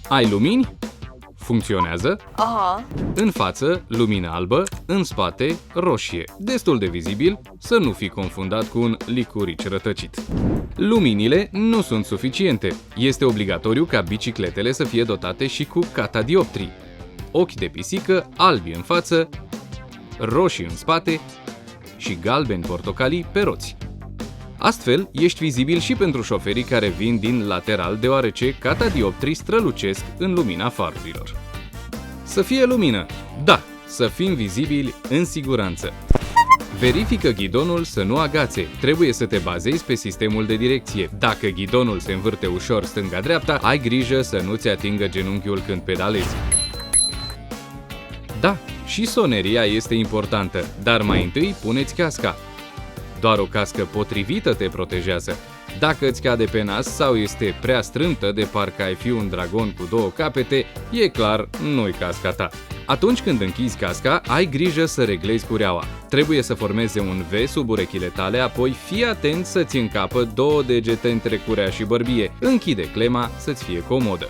Ai lumini? Funcționează. Aha. În față, lumină albă, în spate, roșie. Destul de vizibil, să nu fi confundat cu un licurici rătăcit. Luminile nu sunt suficiente. Este obligatoriu ca bicicletele să fie dotate și cu catadioptrii. Ochi de pisică, albi în față, roșii în spate și galbeni portocalii pe roți. Astfel, ești vizibil și pentru șoferii care vin din lateral, deoarece catadioptrii strălucesc în lumina farurilor. Să fie lumină! Da, să fim vizibili în siguranță. Verifică ghidonul să nu agațe. Trebuie să te bazezi pe sistemul de direcție. Dacă ghidonul se învârte ușor stânga-dreapta, ai grijă să nu-ți atingă genunchiul când pedalezi. Da, și soneria este importantă, dar mai întâi puneți casca. Doar o cască potrivită te protejează. Dacă îți cade pe nas sau este prea strâmtă de parcă ai fi un dragon cu două capete, e clar, nu-i casca ta. Atunci când închizi casca, ai grijă să reglezi cureaua. Trebuie să formeze un V sub urechile tale, apoi fii atent să-ți încapă două degete între curea și bărbie. Închide clema să-ți fie comodă.